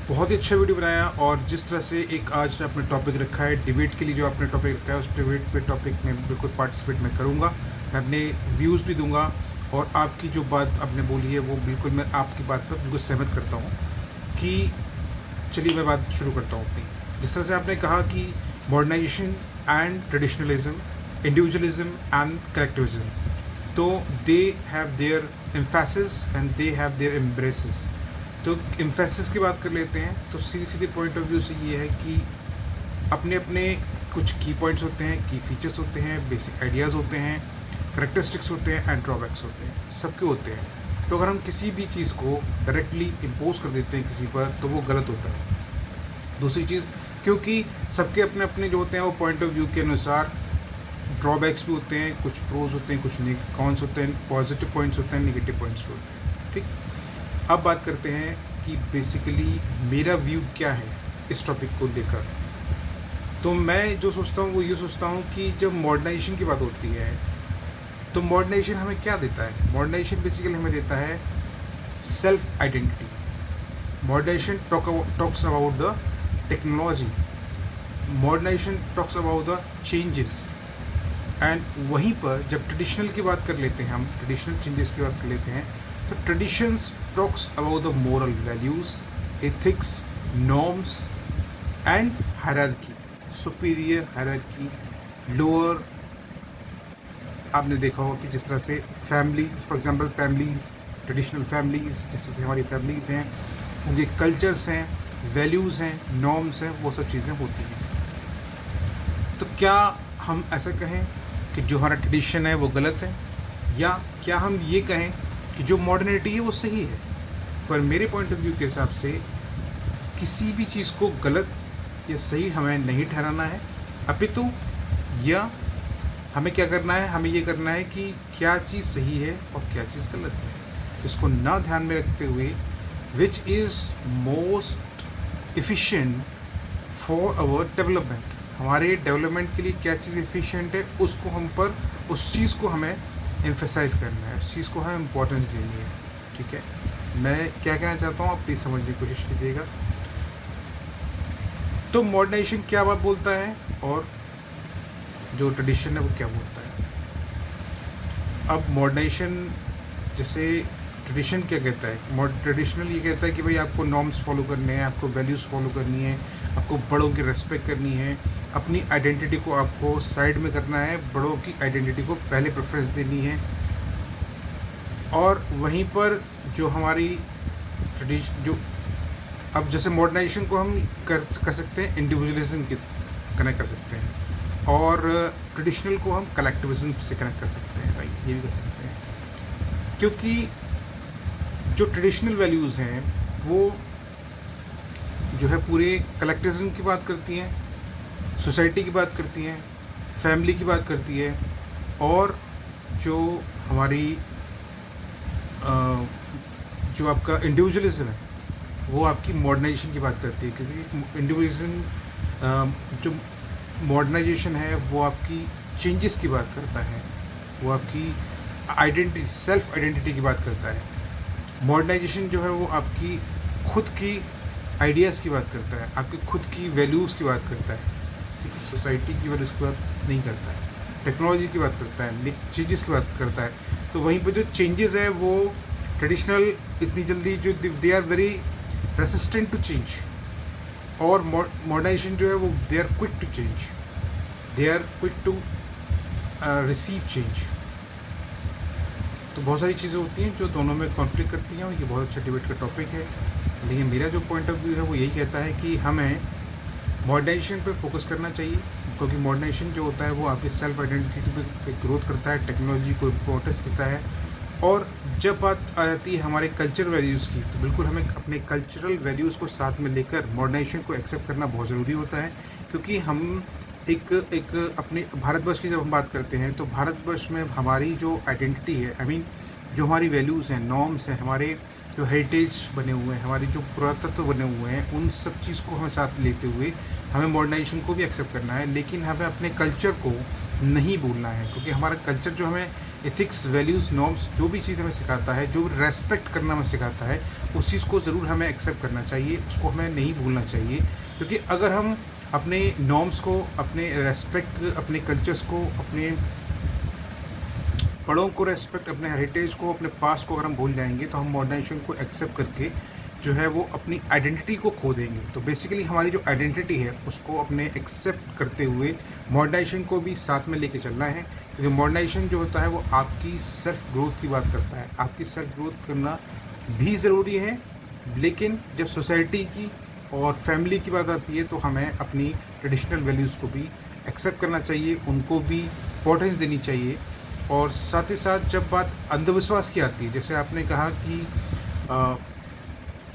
बहुत ही अच्छा वीडियो बनाया और जिस तरह से एक आज आपने टॉपिक रखा है डिबेट के लिए, जो आपने टॉपिक रखा है उस डिबेट पे टॉपिक में बिल्कुल पार्टिसिपेट मैं करूँगा। मैं अपने व्यूज़ भी दूंगा और आपकी जो बात आपने बोली है वो बिल्कुल मैं आपकी बात पर बिल्कुल सहमत करता हूँ कि चलिए मैं बात शुरू करता हूँ अपनी। जिस तरह से आपने कहा कि modernisation and traditionalism, individualism and collectivism, तो they have their emphasis and they have their embraces. तो एम्फेसिस की बात कर लेते हैं तो सीधी सीधी पॉइंट ऑफ व्यू से ये है कि अपने अपने कुछ की पॉइंट्स होते हैं, की फीचर्स होते हैं, बेसिक आइडियाज़ होते हैं, करेक्टरिस्टिक्स होते हैं एंड ड्रॉबैक्स होते हैं, सबके होते हैं। तो अगर हम किसी भी चीज़ को डायरेक्टली इम्पोज कर देते हैं किसी पर तो वो गलत होता है। दूसरी चीज़, क्योंकि सबके अपने अपने जो होते हैं वो पॉइंट ऑफ व्यू के अनुसार ड्रॉबैक्स भी होते हैं, कुछ प्रोज होते हैं, कुछ कॉन्स होते हैं, पॉजिटिव पॉइंट्स होते हैं, नेगेटिव पॉइंट्स होते हैं। ठीक, अब बात करते हैं कि बेसिकली मेरा व्यू क्या है इस टॉपिक को लेकर। तो मैं जो सोचता हूँ वो ये सोचता हूँ कि जब मॉडर्नाइजेशन की बात होती है तो मॉडर्नाइजेशन हमें क्या देता है? मॉडर्नाइजेशन बेसिकली हमें देता है self identity. Modernisation talks about the technology, modernisation talks about the changes. And वहीं पर जब ट्रेडिशनल की बात कर लेते हैं, हम ट्रेडिशनल चेंजेस की बात कर लेते हैं, तो traditions talks about the moral values, ethics, norms and hierarchy, superior hierarchy, lower. आपने देखा होगा कि जिस तरह से families, for example families, traditional families, जिस तरह से हमारी फैमिलीज़ हैं, उनके कल्चर्स हैं, वैल्यूज़ हैं, नॉर्म्स हैं, वो सब चीज़ें होती हैं। तो क्या हम ऐसा कहें कि जो हमारा ट्रेडिशन है वो गलत है, या क्या हम ये कहें कि जो मॉडर्निटी है वो सही है? पर मेरे पॉइंट ऑफ व्यू के हिसाब से किसी भी चीज़ को गलत या सही हमें नहीं ठहराना है, अपितु या हमें क्या करना है, हमें ये करना है कि क्या चीज़ सही है और क्या चीज़ गलत है, इसको ना ध्यान में रखते हुए which is most efficient for our development, हमारे डेवलपमेंट के लिए क्या चीज़ एफिशिएंट है, उसको हम पर, उस चीज़ को हमें एम्फेसाइज करना है, उस चीज़ को हमें इम्पोर्टेंस देनी है। ठीक है, मैं क्या कहना चाहता हूँ आप प्लीज़ समझने की कोशिश कीजिएगा। तो मॉडर्नाइजेशन क्या बात बोलता है और जो ट्रेडिशन है वो क्या बोलता है। अब मॉडर्नाइजेशन, जैसे ट्रेडिशन क्या कहता है, ट्रेडिशनल ये कहता है कि भाई आपको नॉर्म्स फॉलो करने हैं, आपको वैल्यूज़ फॉलो करनी है, आपको बड़ों की रेस्पेक्ट करनी है, अपनी आइडेंटिटी को आपको साइड में करना है, बड़ों की आइडेंटिटी को पहले प्रेफरेंस देनी है। और वहीं पर जो हमारी ट्रेडिशन, जो अब जैसे मॉडर्नाइजेशन को हम कर सकते हैं इंडिविजुअलिज्म की कनेक्ट कर सकते हैं, और ट्रेडिशनल को हम कलेक्टिविज्म से कनेक्ट कर सकते हैं, भाई ये भी कर सकते हैं। क्योंकि जो ट्रेडिशनल वैल्यूज़ हैं वो जो है पूरे कलेक्टिविज्म की बात करती हैं, सोसाइटी की बात करती हैं, फैमिली की बात करती है, और जो हमारी जो आपका इंडिविजुअलिज्म है वो आपकी मॉडर्नाइजेशन की बात करती है। क्योंकि इंडिविजुअलिज्म, जो मॉडर्नाइजेशन है वो आपकी चेंजेस की बात करता है, वो आपकी आइडेंटिटी, सेल्फ आइडेंटिटी की बात करता है। मॉडर्नाइजेशन जो है वो आपकी खुद की आइडियाज़ की बात करता है, आपकी खुद की वैल्यूज़ की बात करता है। ठीक है, सोसाइटी की वैल्यूज़ की बात नहीं करता है, टेक्नोलॉजी की बात करता है, चेंजेस की बात करता है। तो वहीं पे जो चेंजेस है वो ट्रेडिशनल इतनी जल्दी जो they are very resistant to change, और मॉडर्नाइजेशन जो है वो they are quick to change, they are quick to receive change. तो बहुत सारी चीज़ें होती हैं जो दोनों में कॉन्फ्लिक्ट करती हैं, और ये बहुत अच्छा डिबेट का टॉपिक है। लेकिन मेरा जो पॉइंट ऑफ व्यू है वो यही कहता है कि हमें मॉडर्नाइजेशन पे फोकस करना चाहिए, क्योंकि मॉडर्नाइजेशन जो होता है वो आपकी सेल्फ आइडेंटिटी पे ग्रोथ करता है, टेक्नोलॉजी को इम्पोर्टेंस देता है। और जब बात आ जाती है हमारे कल्चर वैल्यूज़ की, तो बिल्कुल हमें अपने कल्चरल वैल्यूज़ को साथ में लेकर मॉडर्नाइजेशन को एक्सेप्ट करना बहुत ज़रूरी होता है। क्योंकि हम एक अपने भारतवर्ष की जब हम बात करते हैं तो भारतवर्ष में हमारी जो आइडेंटिटी है, आई मीन जो हमारी वैल्यूज़ हैं, नॉर्म्स हैं, हमारे जो हेरिटेज बने हुए हैं, हमारी जो पुरातत्व बने हुए हैं, उन सब चीज़ को हमें साथ लेते हुए हमें मॉडर्नाइजेशन को भी एक्सेप्ट करना है। लेकिन हमें अपने कल्चर को नहीं भूलना है, क्योंकि हमारा कल्चर जो हमें एथिक्स, वैल्यूज़, नॉर्म्स जो भी चीज़ हमें सिखाता है, जो रेस्पेक्ट करना हमें सिखाता है, उस चीज़ को ज़रूर हमें एक्सेप्ट करना चाहिए, उसको हमें नहीं भूलना चाहिए। क्योंकि अगर हम अपने नॉर्म्स को, अपने रेस्पेक्ट, अपने कल्चर्स को, अपने बड़ों को रेस्पेक्ट, अपने हेरिटेज को, अपने पास्ट को अगर हम भूल जाएंगे तो हम मॉडर्नाइजेशन को एक्सेप्ट करके जो है वो अपनी आइडेंटिटी को खो देंगे। तो बेसिकली हमारी जो आइडेंटिटी है उसको अपने एक्सेप्ट करते हुए मॉडर्नाइजेशन को भी साथ में लेके चलना है। क्योंकि मॉडर्नाइजेशन जो होता है वो आपकी सेल्फ ग्रोथ की बात करता है। आपकी सेल्फ ग्रोथ करना भी ज़रूरी है, लेकिन जब सोसाइटी की और फैमिली की बात आती है तो हमें अपनी ट्रेडिशनल वैल्यूज़ को भी एक्सेप्ट करना चाहिए, उनको भी इम्पोर्टेंस देनी चाहिए। और साथ ही साथ जब बात अंधविश्वास की आती है, जैसे आपने कहा कि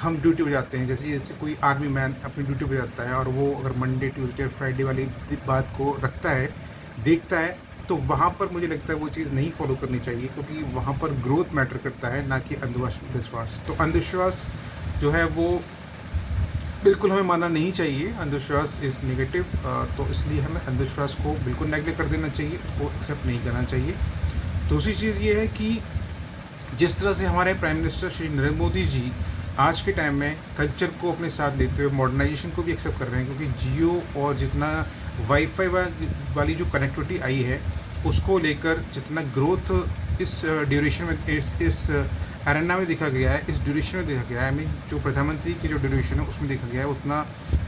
हम ड्यूटी पे जाते हैं, जैसे जैसे कोई आर्मी मैन अपनी ड्यूटी पे जाता है और वो अगर मंडे, ट्यूसडे, फ्राइडे वाली बात को रखता है, देखता है, तो वहाँ पर मुझे लगता है वो चीज़ नहीं फॉलो करनी चाहिए, क्योंकि वहाँ पर ग्रोथ मैटर करता है, ना कि अंधविश्वास। तो अंधविश्वास जो है वो बिल्कुल हमें मानना नहीं चाहिए। अंधविश्वास इज़ नेगेटिव, तो इसलिए हमें अंधविश्वास को बिल्कुल नेगलेक्ट कर देना चाहिए, उसको एक्सेप्ट नहीं करना चाहिए। दूसरी चीज़ ये है कि जिस तरह से हमारे प्राइम मिनिस्टर श्री नरेंद्र मोदी जी आज के टाइम में कल्चर को अपने साथ लेते हुए मॉडर्नाइजेशन को भी एक्सेप्ट कर रहे हैं, क्योंकि जियो और जितना वाईफाई वाली जो कनेक्टिविटी आई है उसको लेकर जितना ग्रोथ इस ड्यूरेशन में, इस एरेना में देखा गया है, इस ड्यूरेशन में देखा गया है, आई मीन जो प्रधानमंत्री की जो ड्यूरेशन है उसमें देखा गया है, उतना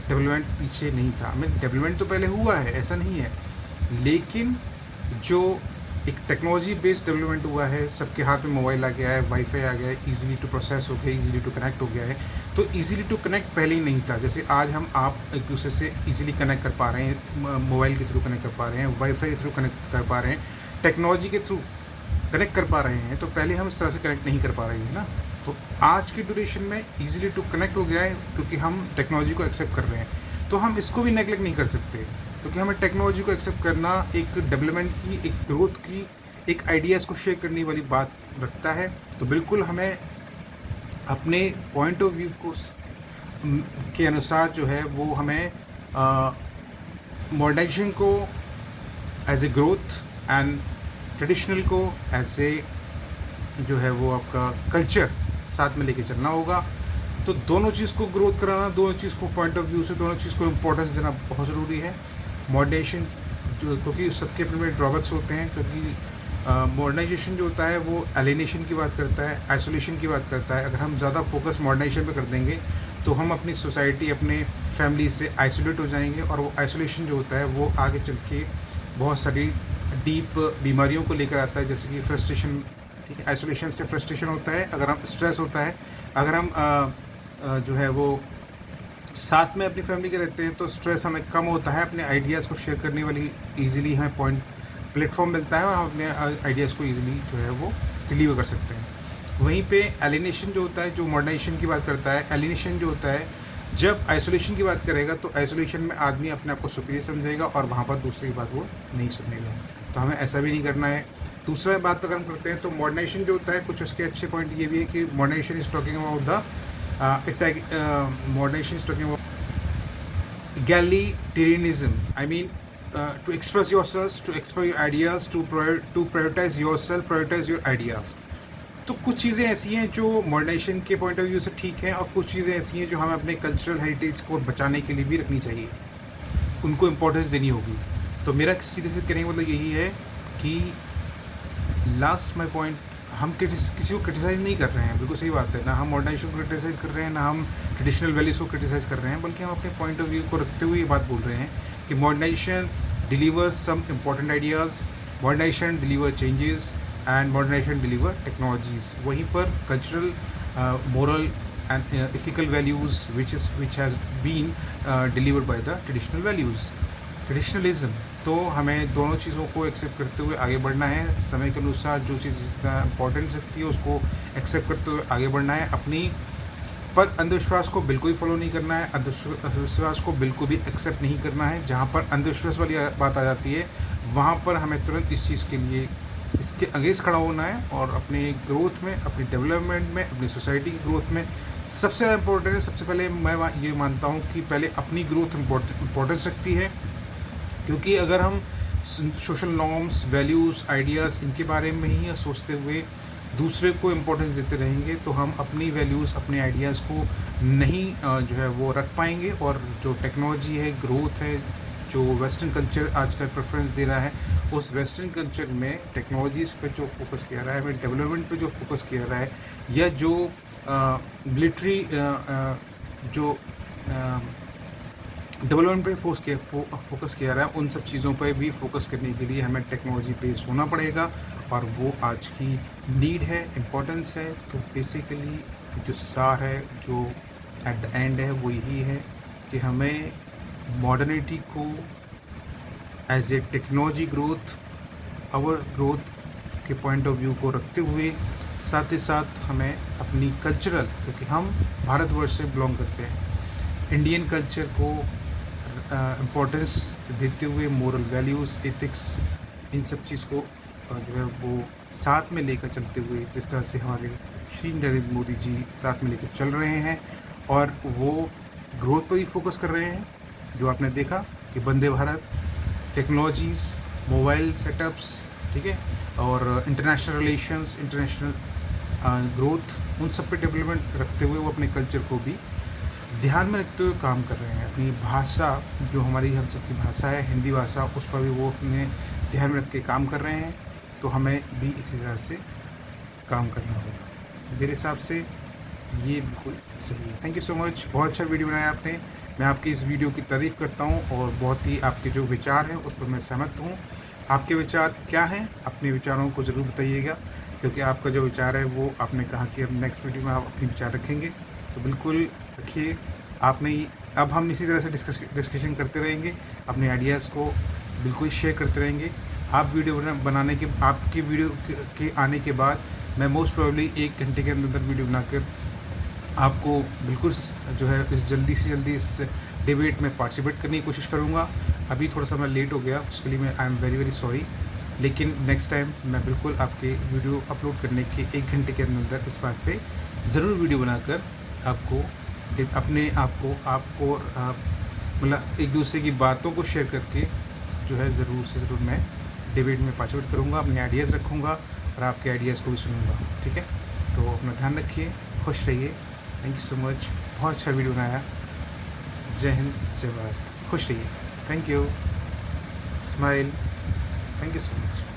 डेवलपमेंट पीछे नहीं था। आई मीन डेवलपमेंट तो पहले हुआ है, ऐसा नहीं है, लेकिन जो एक टेक्नोलॉजी बेस्ड डेवलपमेंट हुआ है, सबके हाथ में मोबाइल आ गया है, वाईफाई आ गया है, इजीली टू प्रोसेस हो गया, इजीली टू कनेक्ट हो गया है। तो इजीली टू कनेक्ट पहले ही नहीं था। जैसे आज हम आप एक दूसरे से इजीली कनेक्ट कर पा रहे हैं, मोबाइल के थ्रू कनेक्ट कर पा रहे हैं, वाईफाई के थ्रू कनेक्ट कर पा रहे हैं, टेक्नोलॉजी के थ्रू कनेक्ट कर पा रहे हैं। तो पहले हम इस तरह से कनेक्ट नहीं कर पा रहे हैं ना। तो आज की ड्यूरेशन में ईजिली टू कनेक्ट हो गया है, क्योंकि हम टेक्नोलॉजी को एक्सेप्ट कर रहे हैं। तो हम इसको भी नेगलेक्ट नहीं कर सकते, क्योंकि हमें टेक्नोलॉजी को एक्सेप्ट करना एक डेवलपमेंट की, एक ग्रोथ की, एक आइडियाज़ को शेयर करने वाली बात रखता है। तो बिल्कुल हमें अपने पॉइंट ऑफ व्यू को के अनुसार जो है वो हमें मॉडर्नाइजेशन को as a growth and traditional को एज ए जो है वो आपका कल्चर साथ में लेके चलना होगा। तो दोनों चीज़ को ग्रोथ कराना, दोनों चीज़ को पॉइंट ऑफ व्यू से दोनों चीज़ को इम्पोर्टेंस देना बहुत ज़रूरी है। मॉडर्नाइजेशन क्योंकि सबके अपने ड्रॉबैक्स होते हैं, क्योंकि मॉडर्नाइजेशन जो होता है वो एलिनेशन की बात करता है, आइसोलेशन की बात करता है। अगर हम ज़्यादा फोकस मॉडर्नाइजेशन पे कर देंगे तो हम अपनी सोसाइटी, अपने फैमिली से आइसोलेट हो जाएंगे, और वो आइसोलेशन जो होता है वो आगे चल के बहुत सारी डीप बीमारियों को लेकर आता है, जैसे कि फ्रस्ट्रेशन। ठीक है, आइसोलेशन से फ्रस्ट्रेशन होता है, अगर हम स्ट्रेस होता है, अगर हम जो है वो साथ में अपनी फैमिली के रहते हैं तो स्ट्रेस हमें कम होता है, अपने आइडियाज़ को शेयर करने वाली ईजिली हमें पॉइंट प्लेटफॉर्म मिलता है, और हम अपने आइडियाज़ को ईजिली जो है वो डिलीवर कर सकते हैं। वहीं पे एलिनेशन जो होता है, जो मॉडर्नाइजेशन की बात करता है, एलिनेशन जो होता है, जब आइसोलेशन की बात करेगा तो आइसोलेशन में आदमी अपने आप को सुपीरियर समझेगा और वहाँ पर दूसरे की बात वो नहीं सुनेगा। तो हमें ऐसा भी नहीं करना है। दूसरा बात अगर हम करते हैं तो मॉडर्नाइजेशन जो होता है, कुछ उसके अच्छे पॉइंट ये भी है कि modernisation is talking about the modernisation is talking about egalitarianism. I mean, to express yourselves, to express your ideas, to prioritize yourself, prioritize your ideas. तो कुछ चीज़ें ऐसी हैं जो मॉडर्नाइजेशन के पॉइंट ऑफ व्यू से ठीक हैं, और कुछ चीज़ें ऐसी हैं जो हमें अपने कल्चरल हेरिटेज को बचाने के लिए भी रखनी चाहिए, उनको इम्पोर्टेंस देनी होगी। तो मेरा सीधे से कहने का मतलब यही है कि लास्ट माई पॉइंट, हम किसी को क्रिटिसाइज़ नहीं कर रहे हैं, बिल्कुल सही बात है, ना हम मॉडर्नाइजेशन को क्रिटिसाइज़ कर रहे हैं, ना हम ट्रेडिशनल वैल्यूज़ को क्रिटिसाइज़ कर रहे हैं, बल्कि हम अपने पॉइंट ऑफ व्यू को रखते हुए ये बात बोल रहे हैं कि modernisation delivers some important ideas, modernisation deliver changes, and modernisation deliver technologies. वहीं पर cultural, moral and ethical values which has been delivered by the traditional values, traditionalism. तो हमें दोनों चीज़ों को एक्सेप्ट करते हुए आगे बढ़ना है। समय के अनुसार जो चीज़ जिसका इम्पोर्टेंस रखती है उसको एक्सेप्ट करते हुए आगे बढ़ना है। अपनी पर अंधविश्वास को बिल्कुल ही फॉलो नहीं करना है, अंधविश्वास को बिल्कुल भी एक्सेप्ट नहीं करना है। जहाँ पर अंधविश्वास वाली बात आ जाती है वहाँ पर हमें तुरंत इस चीज़ के लिए, इसके अगेंस्ट खड़ा होना है, और अपने ग्रोथ में, अपनी डेवलपमेंट में, अपनी सोसाइटी की ग्रोथ में सबसे ज़्यादा इम्पोर्टेंट है। सबसे पहले मैं ये मानता हूँ कि पहले अपनी ग्रोथ इम्पोर्टेंस रखती है, क्योंकि अगर हम सोशल नॉर्म्स, वैल्यूज़, आइडियाज़ इनके बारे में ही सोचते हुए दूसरे को इम्पोर्टेंस देते रहेंगे तो हम अपनी वैल्यूज़, अपने आइडियाज़ को नहीं जो है वो रख पाएंगे। और जो टेक्नोलॉजी है, ग्रोथ है, जो वेस्टर्न कल्चर आजकल प्रेफरेंस दे रहा है, उस वेस्टर्न कल्चर में टेक्नोलॉजीज़ पे जो फोकस किया रहा है, हमें डेवलपमेंट पे जो फोकस किया रहा है, या जो मिलिट्री जो डेवलपमेंट पे फोकस किया रहा है, उन सब चीज़ों पर भी फोकस करने के लिए हमें टेक्नोलॉजी बेस्ड होना पड़ेगा। और वो आज की नीड है, इम्पोर्टेंस है। तो बेसिकली जो सार है, जो एट द एंड है, वो यही है कि हमें मॉडर्निटी को as a technology growth, our growth के पॉइंट ऑफ व्यू को रखते हुए, साथ ही साथ हमें अपनी कल्चरल, क्योंकि हम भारतवर्ष से बिलोंग करते हैं, इंडियन कल्चर को इम्पोर्टेंस देते हुए मोरल वैल्यूज़, एथिक्स, इन सब चीज़ को जो है वो साथ में लेकर चलते हुए, जिस तरह से हमारे श्री नरेंद्र मोदी जी साथ में लेकर चल रहे हैं और वो ग्रोथ पर ही फोकस कर रहे हैं। जो आपने देखा कि Vande Bharat, technologies, mobile setups, ठीक है, और इंटरनेशनल रिलेशंस, इंटरनेशनल ग्रोथ, उन सब पे डेवलपमेंट रखते हुए वो अपने कल्चर को भी ध्यान में रखते हुए काम कर रहे हैं। अपनी भाषा, जो हमारी हम सबकी भाषा है, हिंदी भाषा, उस पर भी वो अपने ध्यान में रख के काम कर रहे हैं। तो हमें भी इसी तरह से काम करना होगा। मेरे हिसाब से ये बिल्कुल सही है। थैंक यू सो मच, बहुत अच्छा वीडियो बनाया आपने। मैं आपकी इस वीडियो की तारीफ़ करता हूँ और बहुत ही आपके जो विचार हैं उस पर मैं सहमत हूँ। आपके विचार क्या हैं? अपने विचारों को ज़रूर बताइएगा, क्योंकि आपका जो विचार है वो आपने कहा कि अब नेक्स्ट वीडियो में आप अपने विचार रखेंगे, तो बिल्कुल रखिए। आपने अब हम इसी तरह से डिस्कशन करते रहेंगे, अपने आइडियाज़ को बिल्कुल शेयर करते रहेंगे। आप वीडियो बनाने के, आपकी वीडियो के आने के बाद मैं मोस्ट प्रोबेबली 1 घंटे के अंदर वीडियो बनाकर आपको बिल्कुल जो है इस जल्दी से जल्दी इस डिबेट में पार्टिसिपेट करने की कोशिश करूँगा। अभी थोड़ा सा मैं लेट हो गया, उसके लिए मैं I am very very sorry. लेकिन नेक्स्ट टाइम मैं बिल्कुल आपके वीडियो अपलोड करने के 1 घंटे के अंदर इस बात पे ज़रूर वीडियो बनाकर आपको अपने आपको मतलब एक दूसरे की बातों को शेयर करके जो है ज़रूर से ज़रूर मैं डिबेट में पार्टिसिपेट करूँगा, अपने आइडियाज़ रखूँगा और आपके आइडियाज़ को भी सुनूँगा। ठीक है, तो अपना ध्यान रखिए, खुश रहिए। थैंक यू सो मच, बहुत अच्छा वीडियो बनाया। जय हिंद, जय भारत, खुश रहिए। Thank you, smile, thank you so much.